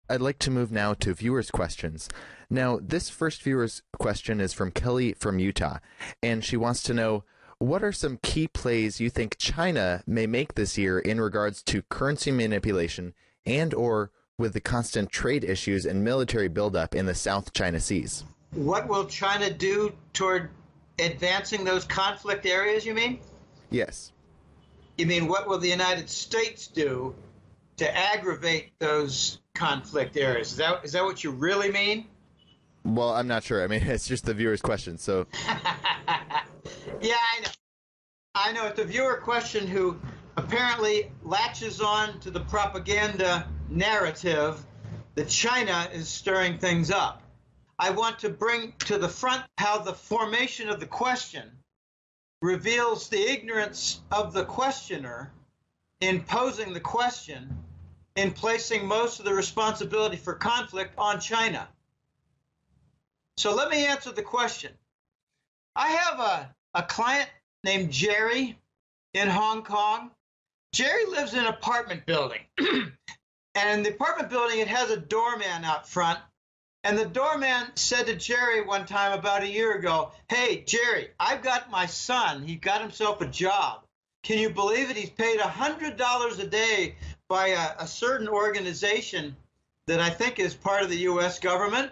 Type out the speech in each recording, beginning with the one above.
I'd like to move now to viewers' questions. Now, this first viewer's question is from Kelly from Utah, and she wants to know, what are some key plays you think China may make this year in regards to currency manipulation and or with the constant trade issues and military buildup in the South China Seas? What will China do toward advancing those conflict areas, you mean? Yes. You mean what will the United States do to aggravate those conflict areas? Is that what you really mean? Well, I'm not sure. I mean, it's just the viewer's question, so... Yeah, I know. I know. It's a viewer question who apparently latches on to the propaganda narrative that China is stirring things up. I want to bring to the front how the formation of the question reveals the ignorance of the questioner in posing the question, in placing most of the responsibility for conflict on China. So let me answer the question. I have a client named Jerry in Hong Kong. Jerry lives in an apartment building. And in the apartment building, it has a doorman out front. And the doorman said to Jerry one time about a year ago, "Hey, Jerry, I've got my son. He got himself a job. Can you believe it? He's paid $100 a day by a certain organization that I think is part of the U.S. government.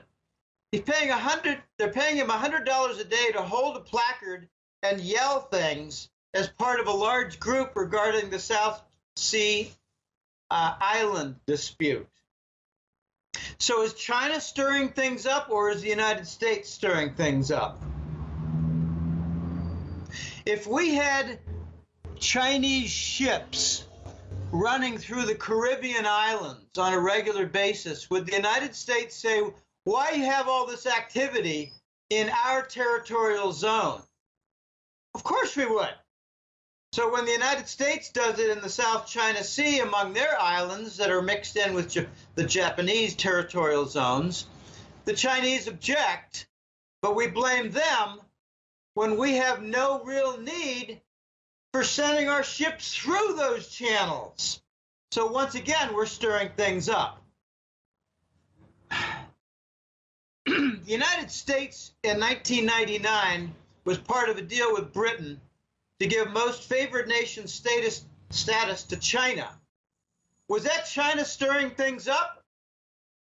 They're paying him $100 a day to hold a placard and yell things as part of a large group regarding the South Sea island dispute." So is China stirring things up, or is the United States stirring things up? If we had Chinese ships running through the Caribbean islands on a regular basis, would the United States say, "Why you have all this activity in our territorial zone?" Of course we would. So when the United States does it in the South China Sea among their islands that are mixed in with the Japanese territorial zones, the Chinese object, but we blame them when we have no real need for sending our ships through those channels. So once again, we're stirring things up. The United States in 1999 was part of a deal with Britain to give most favored nation status to China. Was that China stirring things up?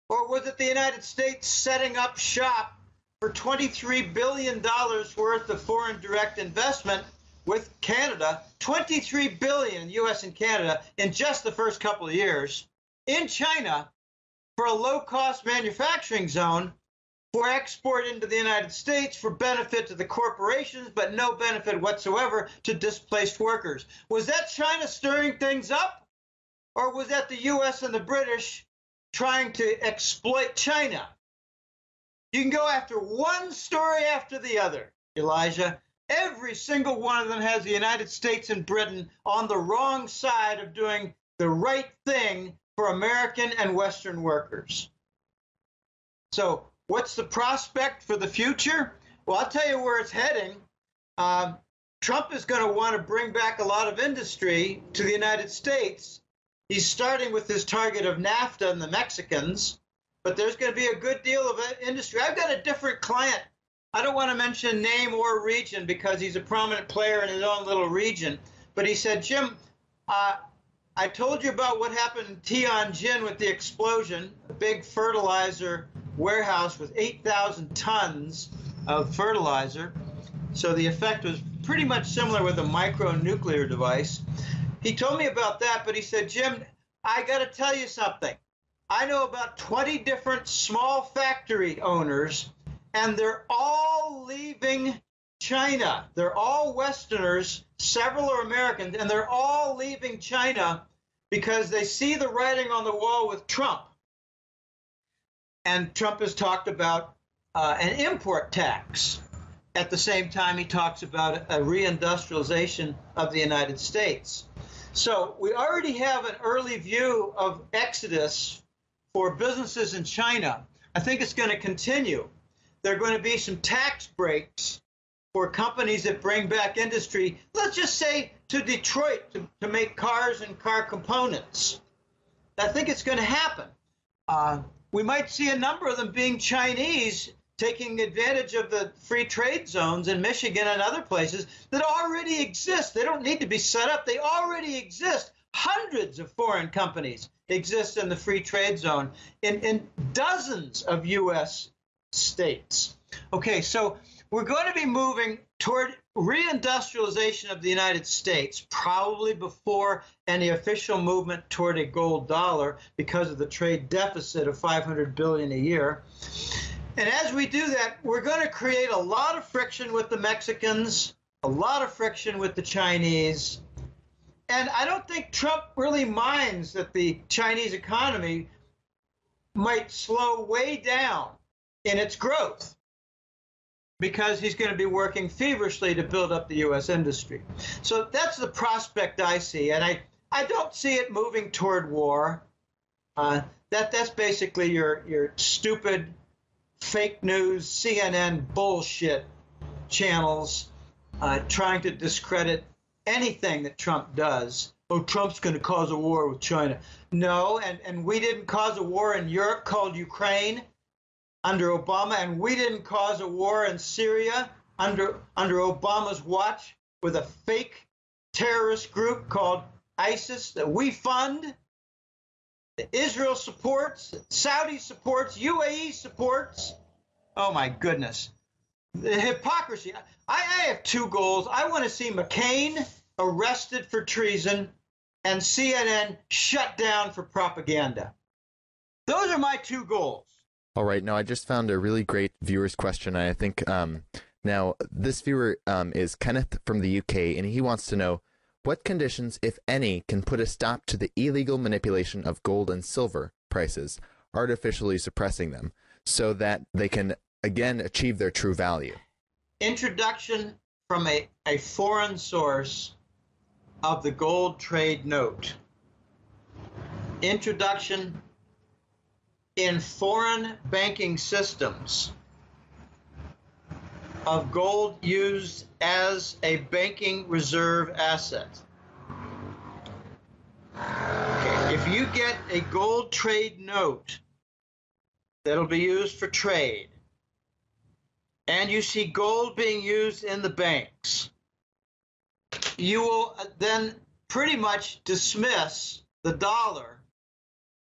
Or was it the United States setting up shop for $23 billion worth of foreign direct investment with Canada, $23 billion, U.S. and Canada, in just the first couple of years, in China for a low-cost manufacturing zone for export into the United States for benefit to the corporations, but no benefit whatsoever to displaced workers? Was that China stirring things up? Or was that the U.S. and the British trying to exploit China? You can go after one story after the other, Elijah. Every single one of them has the United States and Britain on the wrong side of doing the right thing for American and Western workers. So what's the prospect for the future? Well, I'll tell you where it's heading. Trump is going to want to bring back a lot of industry to the United States. He's starting with his target of NAFTA and the Mexicans, but there's going to be a good deal of industry. I've got a different client. I don't want to mention name or region because he's a prominent player in his own little region. But he said, "Jim, I told you about what happened in Tianjin with the explosion, a big fertilizer warehouse with 8,000 tons of fertilizer. So the effect was pretty much similar with a micronuclear device." He told me about that, but he said, "Jim, I got to tell you something. I know about 20 different small factory owners, and they're all leaving China. They're all Westerners, several are Americans, and they're all leaving China because they see the writing on the wall with Trump." And Trump has talked about an import tax. At the same time, he talks about a reindustrialization of the United States. So we already have an early view of exodus for businesses in China. I think it's going to continue. There are going to be some tax breaks for companies that bring back industry, let's just say to Detroit, to make cars and car components. I think it's going to happen. We might see a number of them being Chinese, taking advantage of the free trade zones in Michigan and other places that already exist. They don't need to be set up. They already exist. Hundreds of foreign companies exist in the free trade zone in dozens of U.S. states. Okay, so we're going to be moving toward reindustrialization of the United States, probably before any official movement toward a gold dollar because of the trade deficit of $500 billion a year. And as we do that, we're going to create a lot of friction with the Mexicans, a lot of friction with the Chinese. And I don't think Trump really minds that the Chinese economy might slow way down in its growth, because he's going to be working feverishly to build up the U.S. industry. So that's the prospect I see, and I don't see it moving toward war. That's basically your stupid fake news, CNN bullshit channels trying to discredit anything that Trump does. Oh, Trump's going to cause a war with China. No, and we didn't cause a war in Europe called Ukraine under Obama, and we didn't cause a war in Syria under Obama's watch with a fake terrorist group called ISIS that we fund, that Israel supports, Saudi supports, UAE supports. Oh my goodness. The hypocrisy. I have two goals. I want to see McCain arrested for treason and CNN shut down for propaganda. Those are my two goals. All right. Now, I just found a really great viewer's question. I think now this viewer is Kenneth from the UK, and he wants to know what conditions, if any, can put a stop to the illegal manipulation of gold and silver prices, artificially suppressing them, so that they can, again, achieve their true value. Introduction from a foreign source of the gold trade note. Introduction in foreign banking systems of gold used as a banking reserve asset. Okay. If you get a gold trade note that'll be used for trade, and you see gold being used in the banks, you will then pretty much dismiss the dollar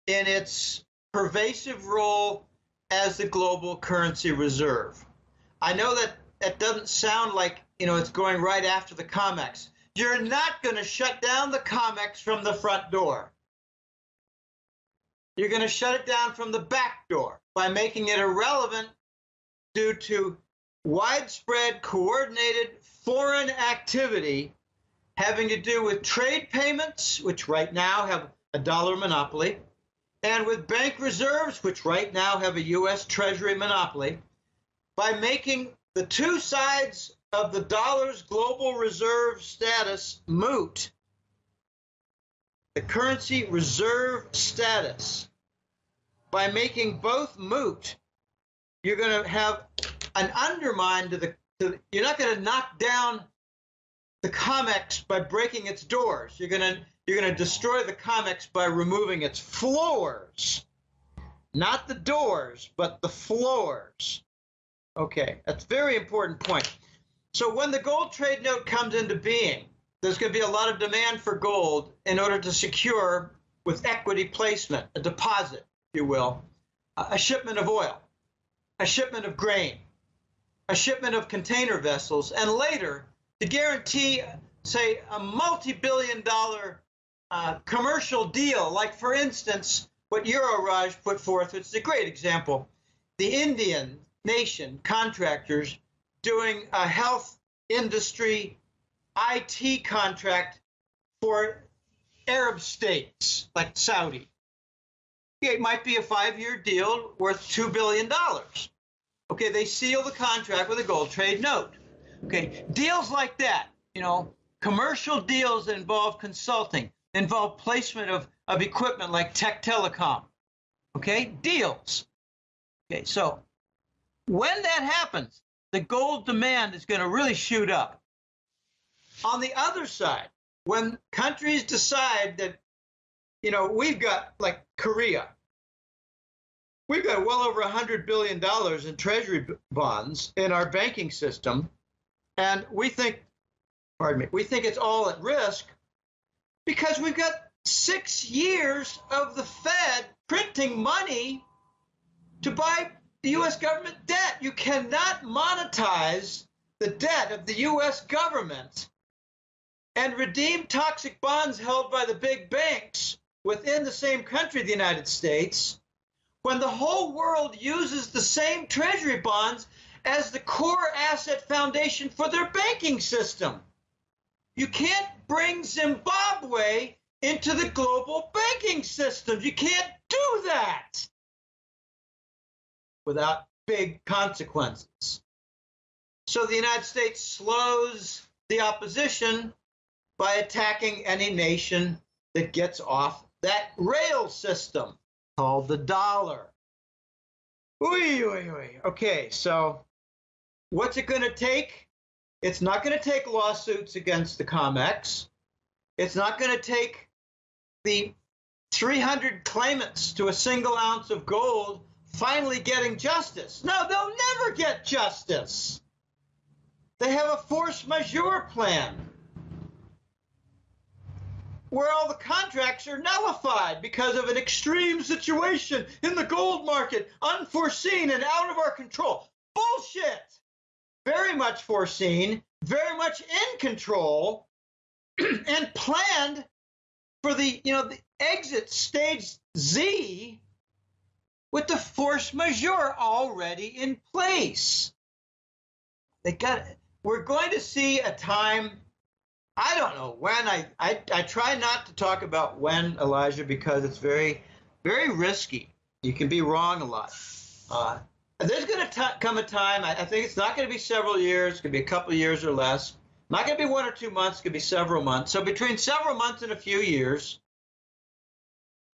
in its pervasive role as the global currency reserve. I know that that doesn't sound like, it's going right after the COMEX. You're not going to shut down the COMEX from the front door. You're going to shut it down from the back door by making it irrelevant due to widespread, coordinated foreign activity having to do with trade payments, which right now have a dollar monopoly, and with bank reserves, which right now have a U.S. Treasury monopoly, by making the two sides of the dollar's global reserve status moot. The currency reserve status. By making both moot, you're going to have an undermine to the you're not going to knock down the COMEX by breaking its doors. You're going to destroy the COMEX by removing its floors. Not the doors, but the floors. Okay, that's a very important point. So when the gold trade note comes into being, there's going to be a lot of demand for gold in order to secure, with equity placement, a deposit, if you will, a shipment of oil, a shipment of grain, a shipment of container vessels, and later to guarantee, say, a multi-billion-dollar commercial deal, like, for instance, what Euroraj put forth, which is a great example. The Indian nation contractors doing a health industry IT contract for Arab states like Saudi. It might be a 5-year deal worth $2 billion. Okay, they seal the contract with a gold trade note. Okay, deals like that, commercial deals that involve consulting, involve placement of equipment like tech telecom. Okay, deals. Okay, so when that happens, the gold demand is going to really shoot up. On the other side, when countries decide that, we've got like Korea, we've got well over $100 billion in treasury bonds in our banking system. And we think it's all at risk because we've got 6 years of the Fed printing money to buy the U.S. government debt. You cannot monetize the debt of the U.S. government and redeem toxic bonds held by the big banks within the same country, the United States, when the whole world uses the same treasury bonds as the core asset foundation for their banking system. You can't bring Zimbabwe into the global banking system. You can't do that without big consequences. So the United States slows the opposition by attacking any nation that gets off that rail system called the dollar. Okay, so what's it going to take? It's not going to take lawsuits against the COMEX. It's not going to take the 300 claimants to a single ounce of gold finally getting justice. No, they'll never get justice. They have a force majeure plan where all the contracts are nullified because of an extreme situation in the gold market, unforeseen and out of our control. Bullshit! Very much foreseen, very much in control, and planned for the exit stage Z with the force majeure already in place. We're going to see a time. I don't know when. I try not to talk about when, Elijah, because it's very, very risky. You can be wrong a lot. There's going to come a time, I think it's not going to be several years. It could be a couple of years or less. Not going to be 1 or 2 months. It could be several months. So between several months and a few years,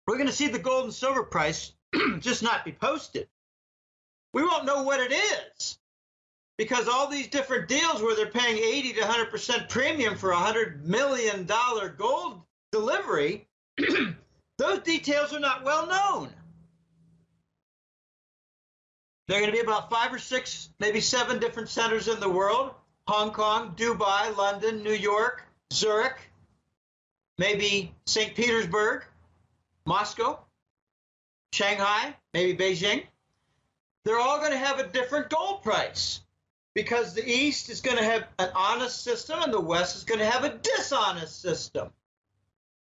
we're going to see the gold and silver price just not be posted. We won't know what it is, because all these different deals where they're paying 80 to 100% premium for $100 million gold delivery, those details are not well known. There are going to be about 5 or 6, maybe 7 different centers in the world: Hong Kong, Dubai, London, New York, Zurich, maybe St. Petersburg, Moscow, Shanghai, maybe Beijing. They're all going to have a different gold price, because the East is going to have an honest system and the West is going to have a dishonest system.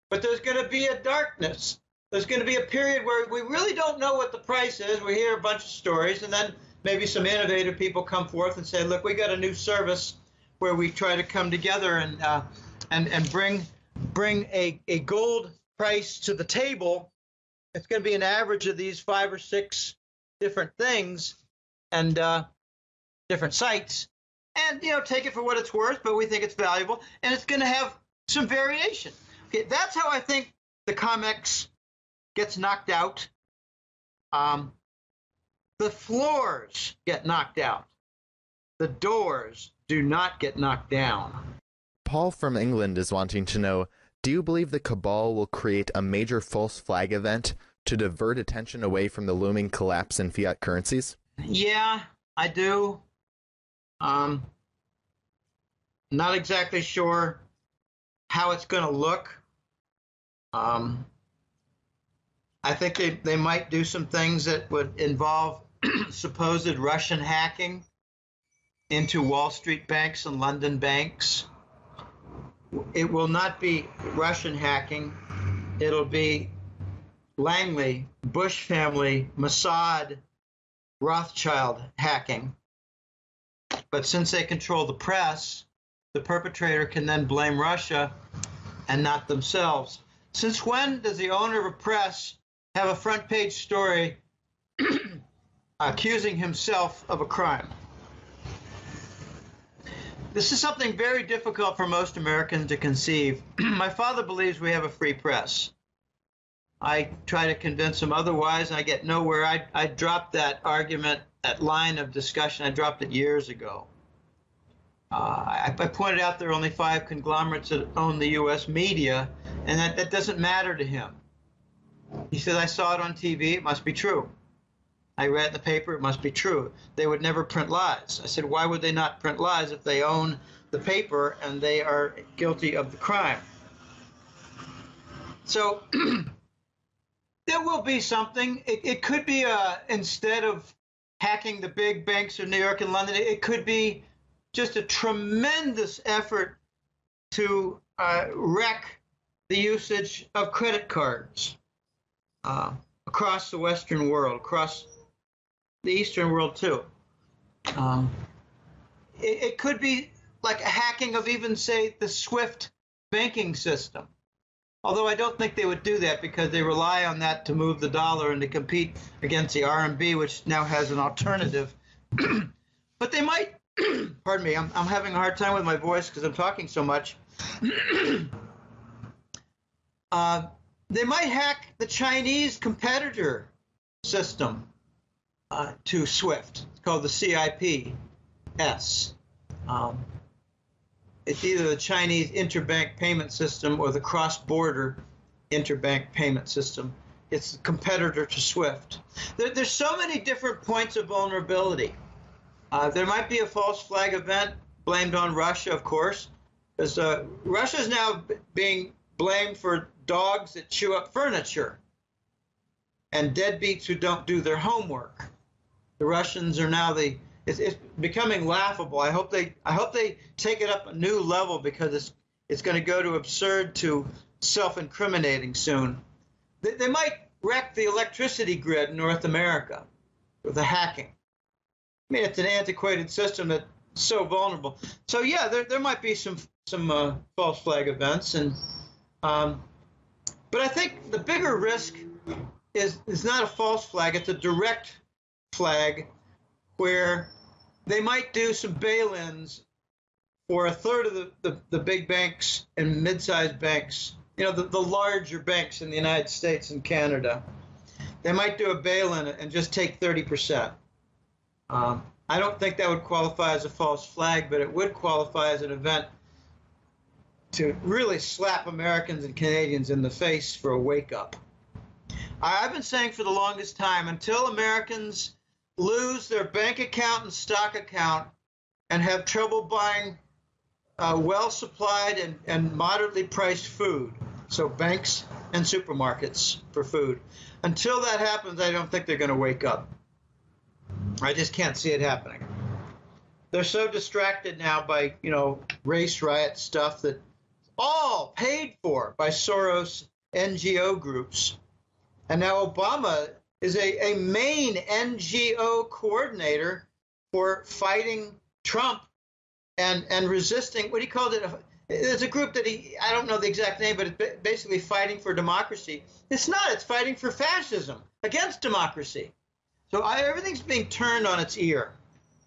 But there's going to be a darkness. There's going to be a period where we really don't know what the price is. We hear a bunch of stories, and then maybe some innovative people come forth and say, look, we got a new service where we try to come together and bring a gold price to the table. It's going to be an average of these 5 or 6 different things and different sites, and take it for what it's worth, but we think it's valuable, and it's going to have some variation. Okay, that's how I think the COMEX gets knocked out. The floors get knocked out. The doors do not get knocked down. Paul from England is wanting to know, do you believe the cabal will create a major false flag event to divert attention away from the looming collapse in fiat currencies? Yeah, I do. Not exactly sure how it's going to look. I think they might do some things that would involve supposed Russian hacking into Wall Street banks and London banks. It will not be Russian hacking. It'll be Langley, Bush family, Mossad, Rothschild hacking. But since they control the press, the perpetrator can then blame Russia and not themselves. Since when does the owner of a press have a front page story accusing himself of a crime? This is something very difficult for most Americans to conceive. My father believes we have a free press. I try to convince him otherwise, and I get nowhere. I dropped that argument, that line of discussion. I dropped it years ago. I pointed out there are only 5 conglomerates that own the U.S. media, and that doesn't matter to him. He said, I saw it on TV. It must be true. I read in the paper, it must be true. They would never print lies. I said, why would they not print lies if they own the paper and they are guilty of the crime? So there will be something. It could be instead of hacking the big banks of New York and London, it could be just a tremendous effort to wreck the usage of credit cards across the Western world, across the Eastern world too. It could be like a hacking of even, say, the SWIFT banking system. Although I don't think they would do that because they rely on that to move the dollar and to compete against the RMB, which now has an alternative. But they might, pardon me, I'm having a hard time with my voice because I'm talking so much. They might hack the Chinese competitor system to SWIFT. It's called the CIPS. It's either the Chinese interbank payment system or the cross-border interbank payment system. It's the competitor to SWIFT. There's so many different points of vulnerability. There might be a false flag event blamed on Russia, of course, because Russia is now being blamed for dogs that chew up furniture and deadbeats who don't do their homework. The Russians are now it's becoming laughable. I hope they take it up a new level because it's going to go to absurd to self-incriminating soon. They might wreck the electricity grid in North America with the hacking. I mean, it's an antiquated system that's so vulnerable. So yeah, there might be some false flag events, but I think the bigger risk is not a false flag; it's a direct flag where they might do some bail-ins for a third of the big banks and mid-sized banks, the larger banks in the United States and Canada. They might do a bail-in and just take 30%. I don't think that would qualify as a false flag, but it would qualify as an event to really slap Americans and Canadians in the face for a wake-up. I've been saying for the longest time, until Americans lose their bank account and stock account and have trouble buying well-supplied and moderately priced food, so banks and supermarkets for food. Until that happens, I don't think they're going to wake up. I just can't see it happening. They're so distracted now by, race riot stuff that all paid for by Soros NGO groups. And now Obama is a main NGO coordinator for fighting Trump and resisting, what he called it, there's a group that I don't know the exact name, but it's basically fighting for democracy. It's not, it's fighting for fascism against democracy. So everything's being turned on its ear.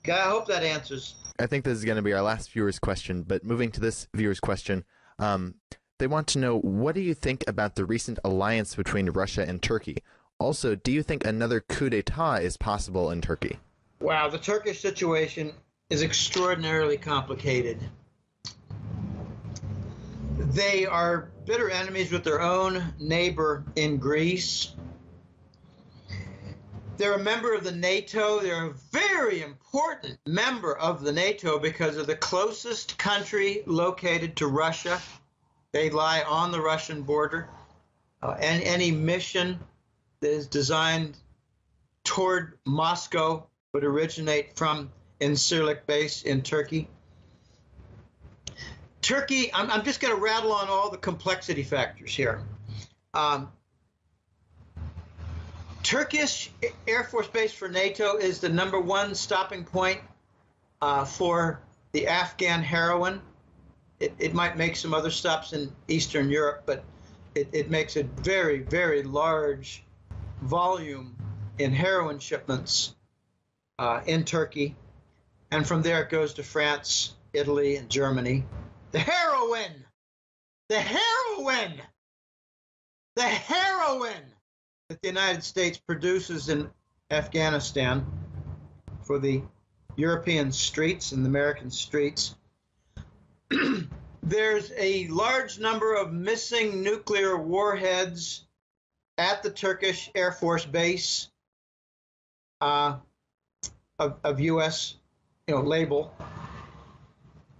Okay, I hope that answers. I think this is going to be our last viewer's question, but moving to this viewer's question, they want to know, what do you think about the recent alliance between Russia and Turkey? Also, do you think another coup d'etat is possible in Turkey? Wow, the Turkish situation is extraordinarily complicated. They are bitter enemies with their own neighbor in Greece. They're a member of the NATO. They're a very important member of the NATO because of the closest country located to Russia. They lie on the Russian border. And any mission that is designed toward Moscow would originate from Incirlik base in Turkey. Turkey, I'm just going to rattle on all the complexity factors here. Turkish Air Force Base for NATO is the #1 stopping point for the Afghan heroin. It might make some other stops in Eastern Europe, but it makes a very, very large volume in heroin shipments in Turkey. And from there it goes to France, Italy, and Germany. The heroin! The heroin! The heroin that the United States produces in Afghanistan for the European streets and the American streets. There's a large number of missing nuclear warheads at the Turkish Air Force Base. of U.S. Label.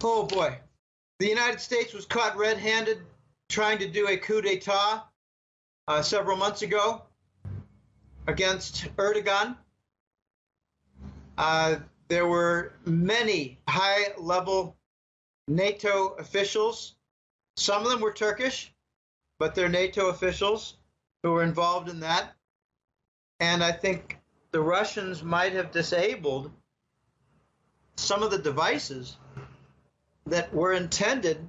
Oh boy, the United States was caught red-handed trying to do a coup d'état several months ago against Erdogan. There were many high-level NATO officials. Some of them were Turkish, but they're NATO officials who were involved in that. And I think the Russians might have disabled some of the devices that were intended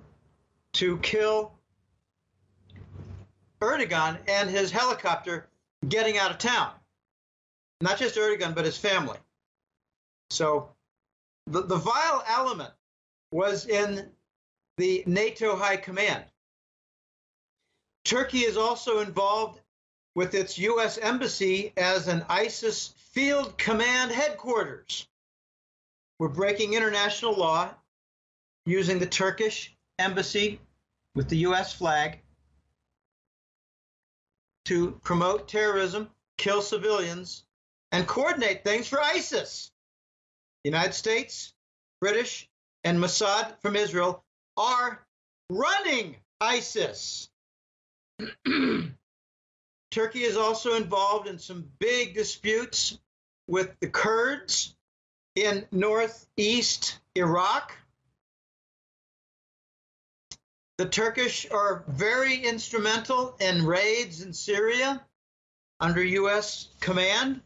to kill Erdogan and his helicopter getting out of town. Not just Erdogan, but his family. So the vile element was in the NATO High Command. Turkey is also involved with its U.S. embassy as an ISIS field command headquarters. We're breaking international law using the Turkish embassy with the U.S. flag to promote terrorism, kill civilians, and coordinate things for ISIS. The United States, British, and Mossad from Israel are running ISIS. Turkey is also involved in some big disputes with the Kurds in northeast Iraq. The Turkish are very instrumental in raids in Syria under U.S. command.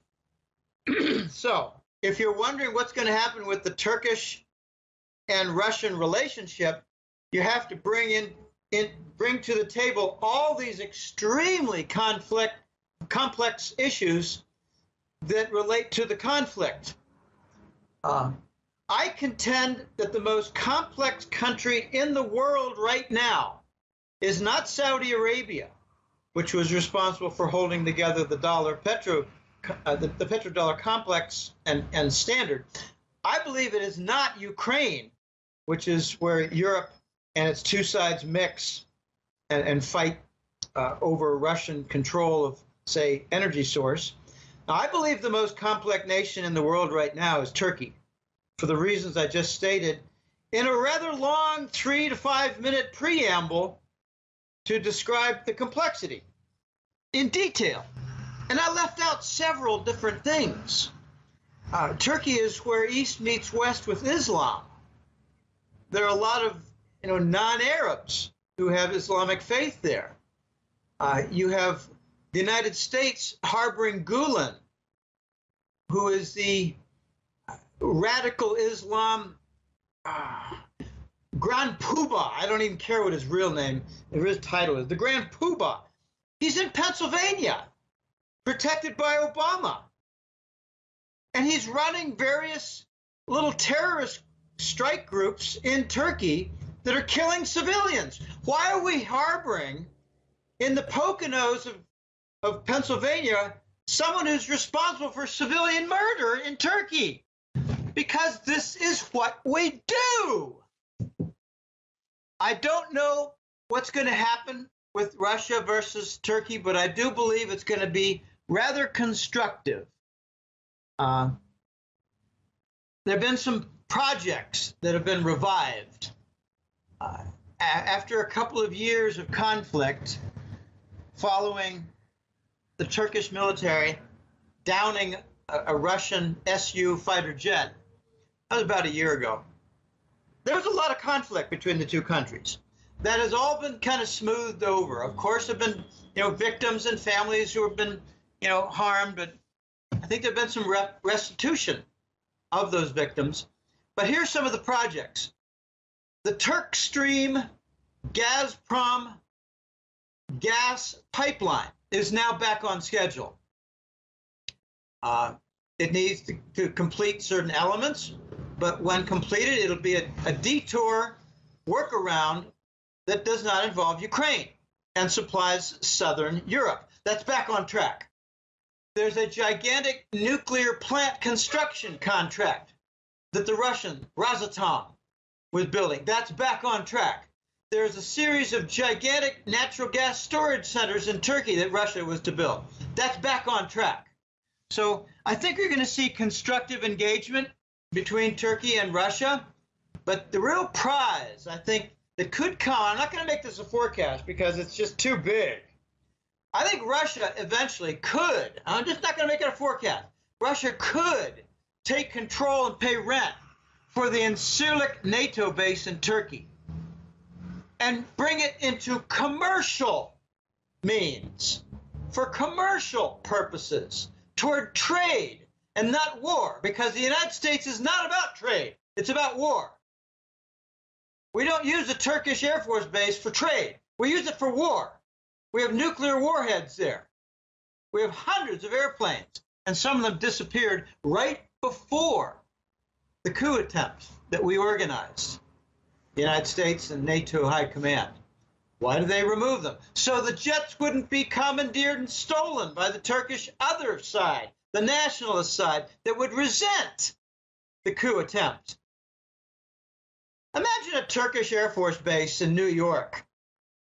So, if you're wondering what's going to happen with the Turkish and Russian relationship, you have to bring to the table all these extremely complex issues that relate to the conflict. I contend that the most complex country in the world right now is not Saudi Arabia, which was responsible for holding together the the petrodollar complex and standard. I believe it is not Ukraine, which is where Europe and its two sides mix and fight over Russian control of, say, energy source. Now, I believe the most complex nation in the world right now is Turkey, for the reasons I just stated, in a rather long 3 to 5 minute preamble to describe the complexity in detail. And I left out several different things. Turkey is where East meets West with Islam. There are a lot of non-Arabs who have Islamic faith there. You have the United States harboring Gulen, who is the radical Islam Grand Poobah. I don't even care what his real name, his title is. The Grand Poobah. He's in Pennsylvania, protected by Obama. And he's running various little terrorist strike groups in Turkey that are killing civilians. Why are we harboring in the Poconos of Pennsylvania someone who's responsible for civilian murder in Turkey? Because this is what we do. I don't know what's going to happen with Russia versus Turkey, but I do believe it's going to be rather constructive. There have been some projects that have been revived. After a couple of years of conflict following the Turkish military downing a Russian Su fighter jet, that was about a year ago. There was a lot of conflict between the two countries. That has all been kind of smoothed over. Of course, there have been, victims and families who have been, harmed, but I think there have been some restitution of those victims. But here's some of the projects. The Turk Stream Gazprom gas pipeline is now back on schedule. It needs to complete certain elements, but when completed, it'll be a detour workaround that does not involve Ukraine and supplies Southern Europe. That's back on track. There's a gigantic nuclear plant construction contract that the Russian Rosatom was building. That's back on track. There's a series of gigantic natural gas storage centers in Turkey that Russia was to build. That's back on track. So I think you're going to see constructive engagement between Turkey and Russia. But the real prize, I think, that could come, I'm not going to make this a forecast because it's just too big. I think Russia eventually could, I'm just not going to make it a forecast, Russia could take control and pay rent for the Incirlik NATO base in Turkey and bring it into commercial means, for commercial purposes, toward trade and not war, because the United States is not about trade, it's about war. We don't use the Turkish Air Force base for trade. We use it for war. We have nuclear warheads there. We have hundreds of airplanes, and some of them disappeared right before the coup attempt that we organized, the United States and NATO High Command. Why did they remove them? So the jets wouldn't be commandeered and stolen by the Turkish other side, the nationalist side, that would resent the coup attempt. Imagine a Turkish Air Force base in New York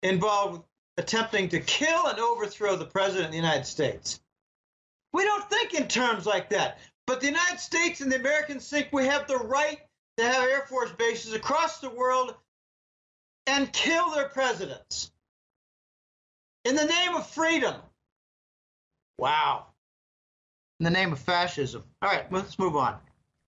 involved with attempting to kill and overthrow the President of the United States. We don't think in terms like that. But the United States and the Americans think we have the right to have Air Force bases across the world and kill their presidents in the name of freedom. Wow. In the name of fascism. All right, let's move on.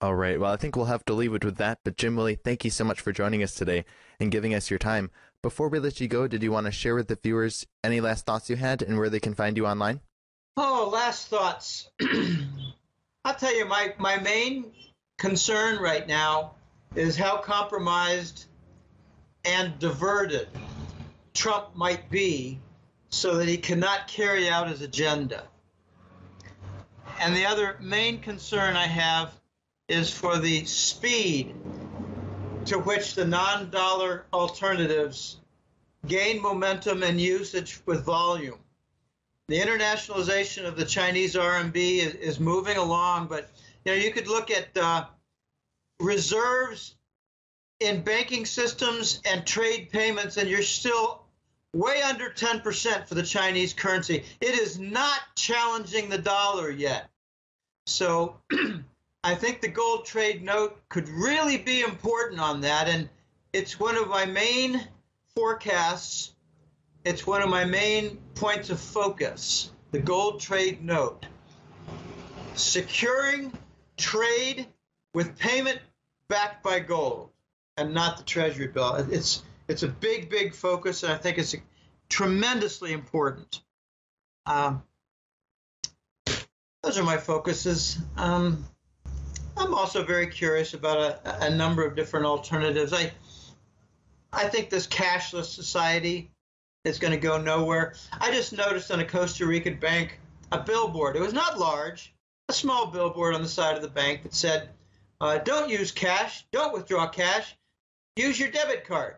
All right. Well, I think we'll have to leave it with that. But Jim, Willie, thank you so much for joining us today and giving us your time. Before we let you go, did you want to share with the viewers any last thoughts you had and where they can find you online? Oh, last thoughts. I'll tell you, my main concern right now is how compromised and diverted Trump might be so that he cannot carry out his agenda. And the other main concern I have is for the speed to which the non-dollar alternatives gain momentum and usage with volume. The internationalization of the Chinese RMB is moving along, but you could look at reserves in banking systems and trade payments, and you're still way under 10% for the Chinese currency. It is not challenging the dollar yet. So I think the gold trade note could really be important on that, and it's one of my main forecasts. It's one of my main points of focus, the gold trade note. Securing trade with payment backed by gold and not the Treasury bill. It's a big, big focus, and I think it's tremendously important. Those are my focuses. I'm also very curious about a number of different alternatives. I think this cashless society is going to go nowhere. I just noticed on a Costa Rican bank a billboard. It was not large, a small billboard on the side of the bank that said, don't use cash, don't withdraw cash, use your debit card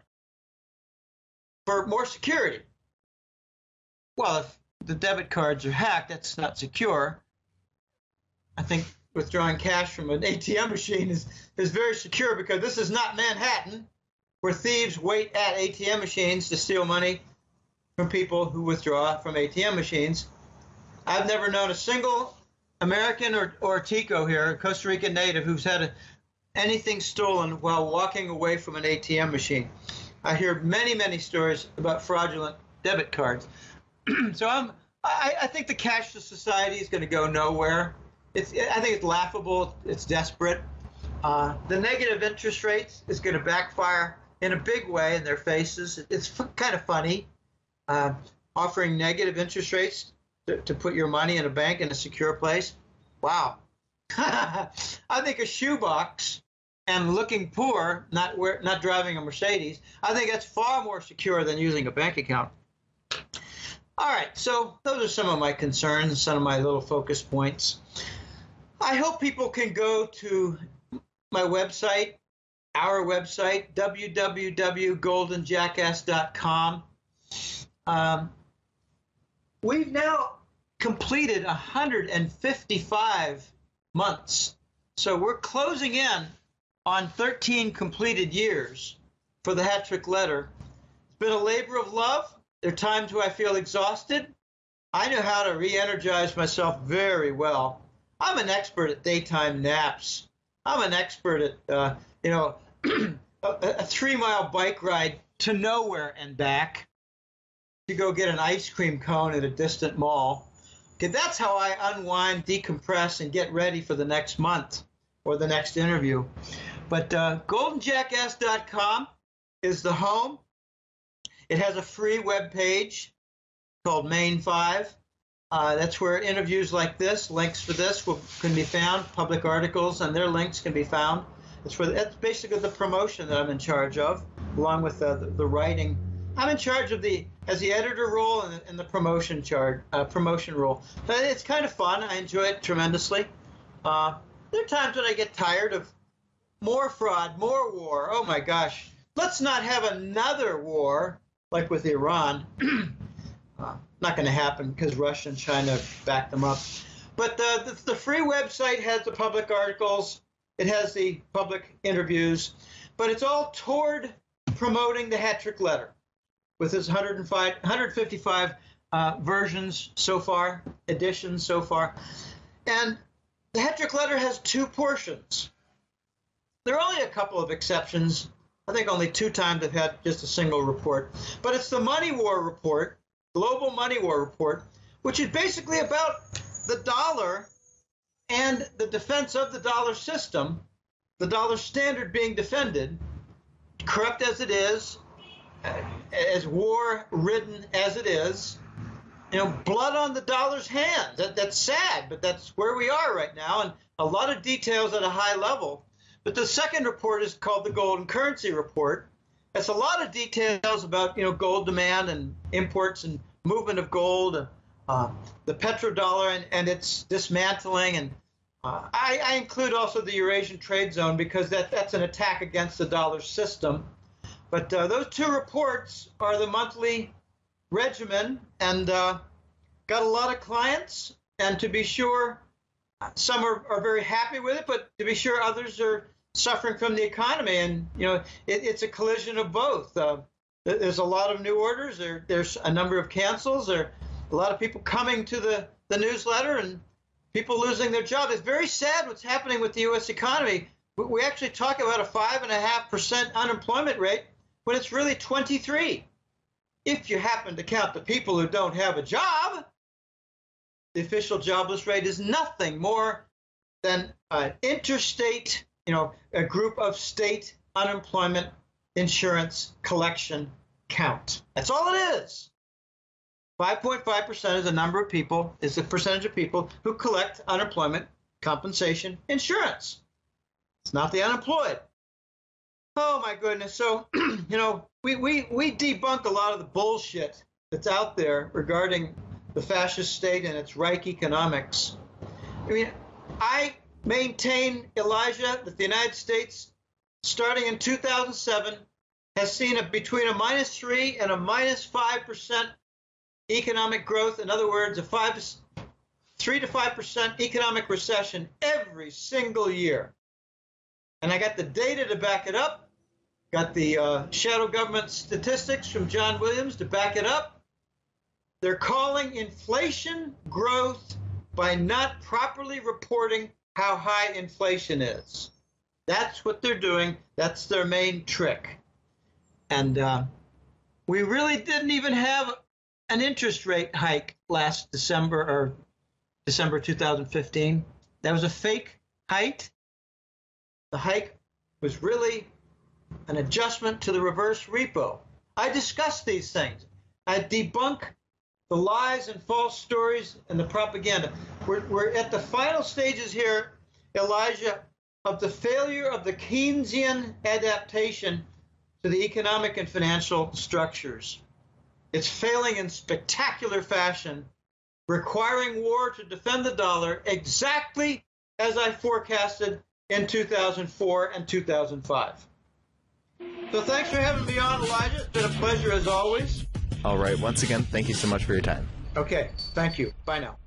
for more security. Well, if the debit cards are hacked, that's not secure. I think withdrawing cash from an ATM machine is very secure, because this is not Manhattan, where thieves wait at ATM machines to steal money from people who withdraw from ATM machines. I've never known a single American or Tico here, a Costa Rican native, who's had anything stolen while walking away from an ATM machine. I hear many, many stories about fraudulent debit cards. So I think the cashless society is going to go nowhere. I think it's laughable. It's desperate. The negative interest rates is going to backfire in a big way in their faces. It's kind of funny, offering negative interest rates to put your money in a bank in a secure place. Wow. I think a shoebox and looking poor, not driving a Mercedes, I think that's far more secure than using a bank account. All right, so those are some of my concerns, some of my little focus points. I hope people can go to my website, our website, www.goldenjackass.com. We've now completed 155 months. So we're closing in on 13 completed years for the Hat Trick Letter. It's been a labor of love. There are times where I feel exhausted. I know how to re-energize myself very well. I'm an expert at daytime naps. I'm an expert at, a 3-mile bike ride to nowhere and back to go get an ice cream cone at a distant mall. Okay, that's how I unwind, decompress, and get ready for the next month or the next interview. But goldenjackass.com is the home. It has a free web page called Main 5. That's where interviews like this, links for this can be found. Public articles and their links can be found. That's basically the promotion that I'm in charge of, along with the writing. I'm in charge of as the editor role and the promotion role. But it's kind of fun. I enjoy it tremendously. There are times when I get tired of more fraud, more war. Oh my gosh. Let's not have another war like with Iran. Not going to happen because Russia and China back them up. But the free website has the public articles. It has the public interviews. But it's all toward promoting the hat trick letter with its 155 versions so far, editions so far. And the hat trick letter has 2 portions. There are only a couple of exceptions. I think only 2 times I've had just a single report. But it's the Money War Report, Global Money War Report, which is basically about the dollar and the defense of the dollar system, the dollar standard being defended, corrupt as it is, as war-ridden as it is, blood on the dollar's hands. That's sad, but that's where we are right now, and a lot of details at a high level. But the second report is called the Golden Currency Report. It's a lot of details about, gold demand and imports and movement of gold, and the petrodollar and its dismantling. And I include also the Eurasian Trade Zone because that's an attack against the dollar system. But those 2 reports are the monthly regimen, and got a lot of clients. And to be sure, some are very happy with it, but to be sure, others are suffering from the economy. And, it's a collision of both. There's a lot of new orders. There's a number of cancels. There are a lot of people coming to the newsletter and people losing their job. It's very sad what's happening with the U.S. economy. We actually talk about a 5.5% unemployment rate when it's really 23%. If you happen to count the people who don't have a job, the official jobless rate is nothing more than an interstate, a group of state unemployment insurance collection count. That's all it is. 5.5% is the percentage of people who collect unemployment compensation insurance. It's not the unemployed. Oh my goodness. So, we debunk a lot of the bullshit that's out there regarding the fascist state and its Reich economics. I maintain, Elijah, that the United States, starting in 2007, has seen between a -3 and a -5% economic growth. In other words, a 3 to 5% economic recession every single year. And I got the data to back it up. Got the shadow government statistics from John Williams to back it up. They're calling inflation growth by not properly reporting how high inflation is. That's what they're doing. That's their main trick. And we really didn't even have an interest rate hike last December or December 2015. That was a fake hike. The hike was really an adjustment to the reverse repo. I discuss these things. I debunk the lies and false stories and the propaganda. We're at the final stages here, Elijah, of the failure of the Keynesian adaptation to the economic and financial structures. It's failing in spectacular fashion, requiring war to defend the dollar exactly as I forecasted in 2004 and 2005. So thanks for having me on, Elijah. It's been a pleasure as always. All right. Once again, thank you so much for your time. Okay. Thank you. Bye now.